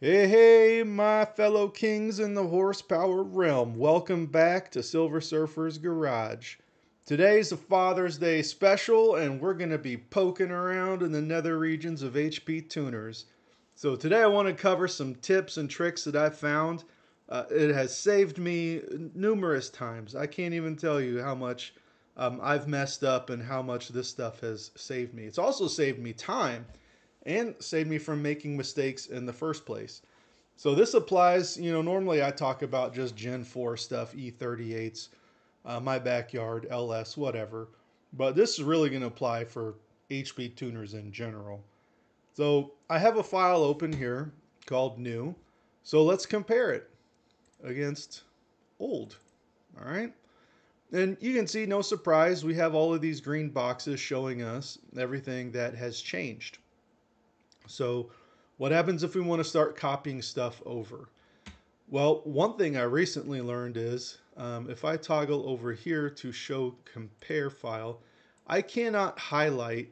Hey, hey, my fellow kings in the horsepower realm. Welcome back to Silver Surfer's Garage. Today's a Father's Day special, and we're going to be poking around in the nether regions of HP tuners. So, today I want to cover some tips and tricks that I've found. It has saved me numerous times. I can't even tell you how much I've messed up and how much this stuff has saved me. It's also saved me time and saved me from making mistakes in the first place. So this applies, normally I talk about just Gen 4 stuff, E38s, my backyard, LS, whatever. But this is really going to apply for HP tuners in general. So I have a file open here called new. So let's compare it against old. All right. And you can see, no surprise, we have all of these green boxes showing us everything that has changed. So what happens if we want to start copying stuff over? Well, one thing I recently learned is if I toggle over here to show compare file, I cannot highlight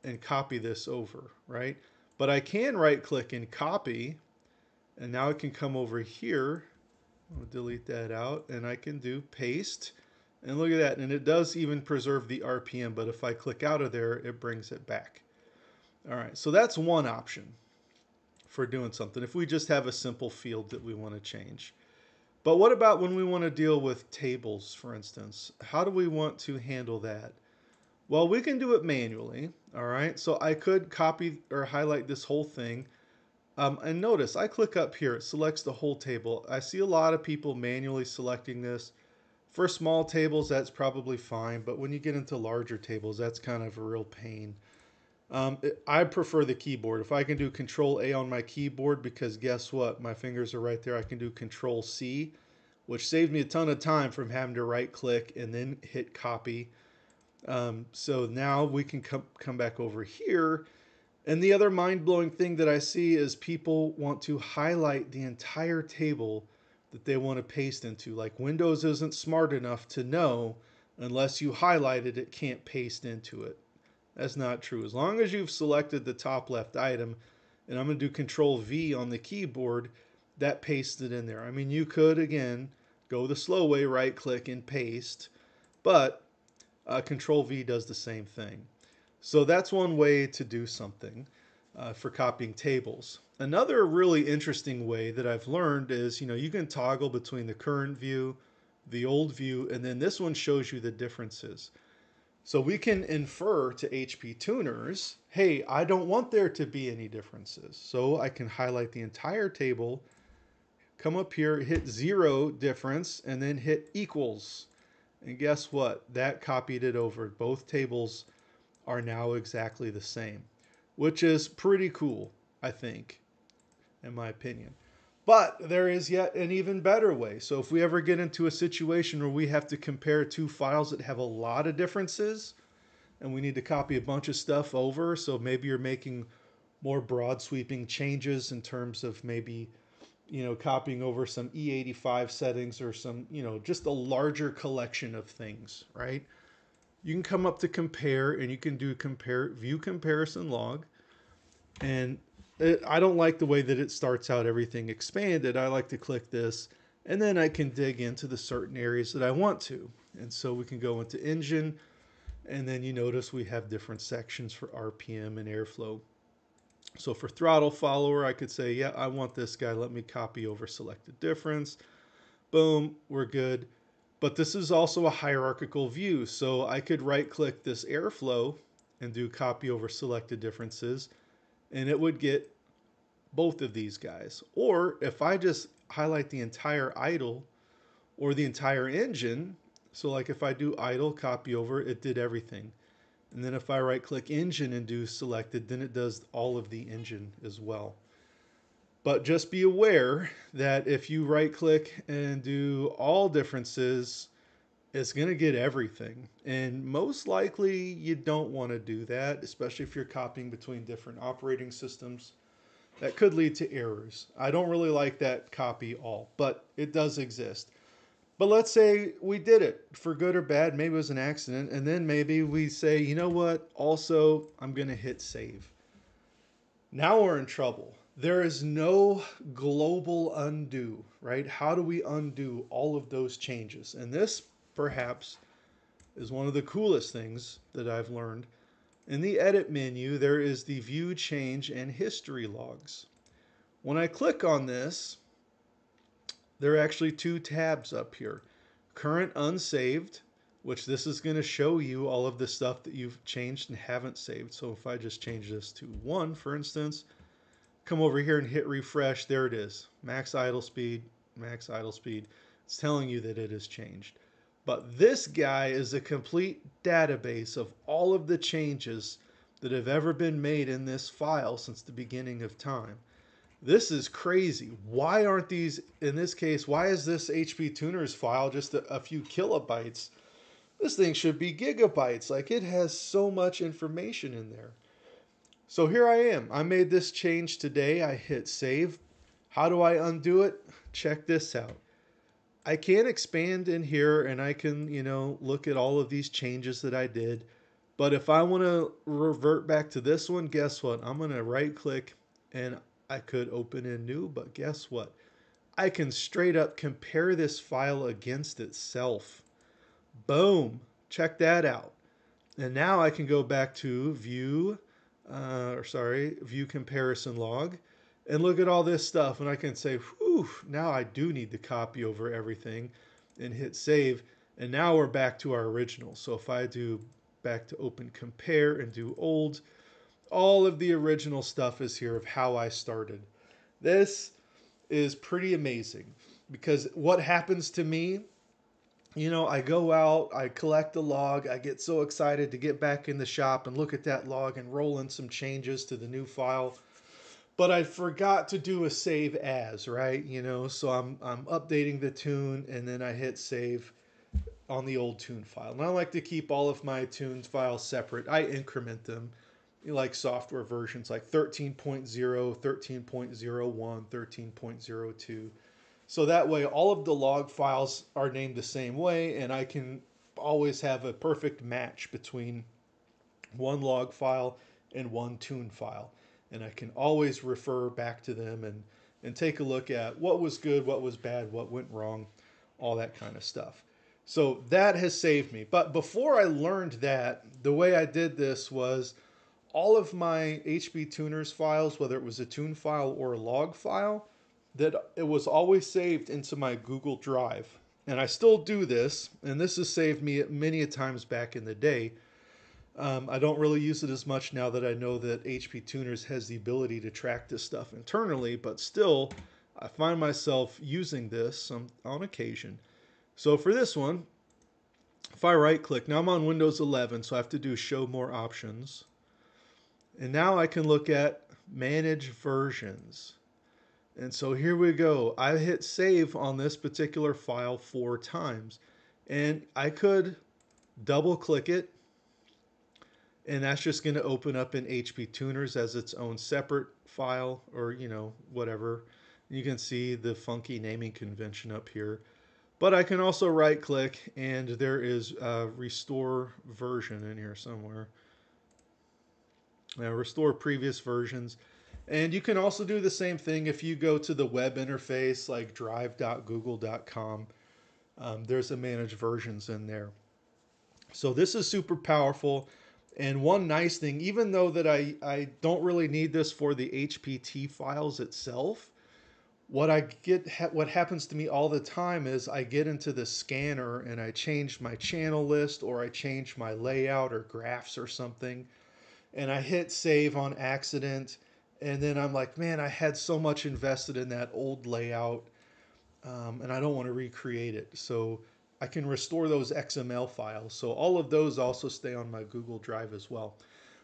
and copy this over, right? But I can right click and copy, and now I can come over here. I'll delete that out, and I can do paste. And look at that, and it does even preserve the RPM, but if I click out of there, it brings it back. All right, so that's one option for doing something if we just have a simple field that we want to change. But what about when we want to deal with tables, for instance? How do we want to handle that? Well, we can do it manually, all right? So I could copy or highlight this whole thing. And notice, I click up here, it selects the whole table. I see a lot of people manually selecting this. For small tables, that's probably fine, but when you get into larger tables, that's kind of a real pain. I prefer the keyboard. If I can do Control A on my keyboard, because guess what? My fingers are right there. I can do Control C, which saved me a ton of time from having to right click and then hit copy. So now we can come back over here. And the other mind-blowing thing that I see is people want to highlight the entire table that they want to paste into. Like Windows isn't smart enough to know unless you highlight it, it can't paste into it. That's not true. As long as you've selected the top left item, and I'm going to do Control V on the keyboard, that pastes it in there. I mean, you could, again, go the slow way, right click and paste, but Control V does the same thing. So that's one way to do something for copying tables. Another really interesting way that I've learned is, you can toggle between the current view, the old view, and then this one shows you the differences. So we can infer to HP tuners, hey, I don't want there to be any differences. So I can highlight the entire table, come up here, hit 0 difference, and then hit equals. And guess what? That copied it over. Both tables are now exactly the same, which is pretty cool, I think, in my opinion. But there is yet an even better way. So if we ever get into a situation where we have to compare two files that have a lot of differences, and we need to copy a bunch of stuff over. So maybe you're making more broad sweeping changes in terms of maybe, copying over some E85 settings or some, just a larger collection of things, right? You can come up to compare and you can do compare view comparison log. And I don't like the way that it starts out everything expanded. I like to click this and then I can dig into the certain areas that I want to. And so we can go into engine, and then you notice we have different sections for RPM and airflow. So for throttle follower, I could say, yeah, I want this guy. Let me copy over selected difference. Boom, we're good. But this is also a hierarchical view. So I could right click this airflow and do copy over selected differences, and it would get both of these guys. Or if I just highlight the entire idle or the entire engine, so like if I do idle, copy over, it did everything. And then if I right click engine and do selected, then it does all of the engine as well. But just be aware that if you right click and do all differences, it's going to get everything. And most likely you don't want to do that, especially if you're copying between different operating systems. That could lead to errors. I don't really like that copy all, but it does exist. But let's say we did it for good or bad. Maybe it was an accident. And then maybe we say, you know what? Also, I'm going to hit save. Now we're in trouble There is no global undo, right? How do we undo all of those changes? And this, perhaps, is one of the coolest things that I've learned. In the edit menu, there is the view change and history logs. When I click on this, there are actually two tabs up here. Current unsaved, which this is going to show you all of the stuff that you've changed and haven't saved. So if I just change this to 1, for instance, come over here and hit refresh, there it is. Max idle speed, max idle speed. It's telling you that it has changed. But this guy is a complete database of all of the changes that have ever been made in this file since the beginning of time. This is crazy. Why aren't these, in this case, why is this HP Tuners file just a few kilobytes? This thing should be gigabytes. Like, it has so much information in there. So here I am. I made this change today. I hit save. How do I undo it? Check this out. I can expand in here and I can, look at all of these changes that I did. But if I want to revert back to this one, guess what? I'm going to right click and I could open in new, but guess what? I can straight up compare this file against itself. Boom. Check that out. And now I can go back to view comparison log and look at all this stuff. And I can say, whew, now I do need to copy over everything and hit save. And now we're back to our original. So if I do back to open compare and do old, all of the original stuff is here of how I started. This is pretty amazing because what happens to me, I go out, I collect a log, I get so excited to get back in the shop and look at that log and roll in some changes to the new file. But I forgot to do a save as, right? So I'm updating the tune and then I hit save on the old tune file. And I like to keep all of my tunes files separate. I increment them like software versions like 13.0, 13.01, 13.02. So that way all of the log files are named the same way and I can always have a perfect match between one log file and one tune file. And I can always refer back to them and take a look at what was good, what was bad, what went wrong, all that kind of stuff. So that has saved me. But before I learned that, the way I did this was all of my HP Tuners files, whether it was a tune file or a log file, that it was always saved into my Google Drive. And I still do this, and this has saved me many a times back in the day. I don't really use it as much now that I know that HP Tuners has the ability to track this stuff internally, but still, I find myself using this on occasion. So for this one, if I right click, now I'm on Windows 11, so I have to do show more options. And now I can look at manage versions. And so here we go. I hit save on this particular file 4 times. And I could double click it. And that's just going to open up in HP Tuners as its own separate file or, whatever. You can see the funky naming convention up here. But I can also right click and there is a restore version in here somewhere. Restore previous versions. And you can also do the same thing if you go to the web interface like drive.google.com. There's a manage versions in there. So this is super powerful. And one nice thing, even though that I don't really need this for the HPT files itself, what happens to me all the time is I get into the scanner and I change my channel list or I change my layout or graphs or something. And I hit save on accident. And then I'm like, man, I had so much invested in that old layout and I don't want to recreate it. So I can restore those XML files. So all of those also stay on my Google Drive as well,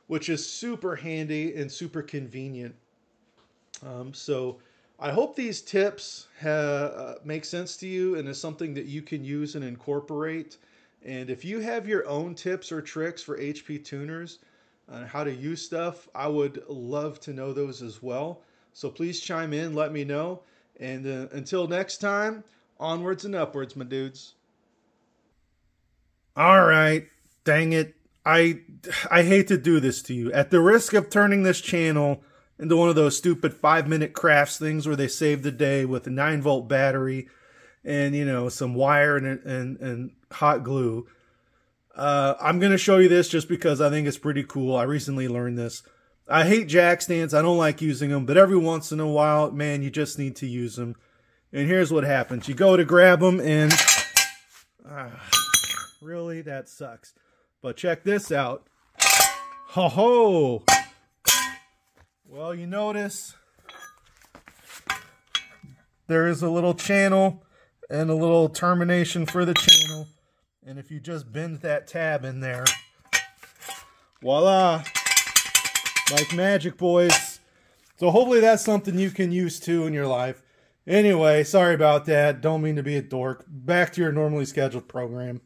which is super handy and super convenient. So I hope these tips make sense to you and is something that you can use and incorporate. And if you have your own tips or tricks for HP Tuners on how to use stuff, I would love to know those as well. So please chime in, let me know. And until next time, onwards and upwards, my dudes. All right, dang it. I hate to do this to you. At the risk of turning this channel into one of those stupid 5-minute crafts things where they save the day with a 9-volt battery and, you know, some wire and hot glue. I'm going to show you this just because I think it's pretty cool. I recently learned this. I hate jack stands. I don't like using them, but every once in a while, man, you just need to use them. And here's what happens. You go to grab them and... really? That sucks. But check this out. Ho ho! Well, you notice there is a little channel and a little termination for the channel. And if you just bend that tab in there, voila! Like magic, boys. So hopefully that's something you can use too in your life. Anyway, sorry about that. Don't mean to be a dork. Back to your normally scheduled program.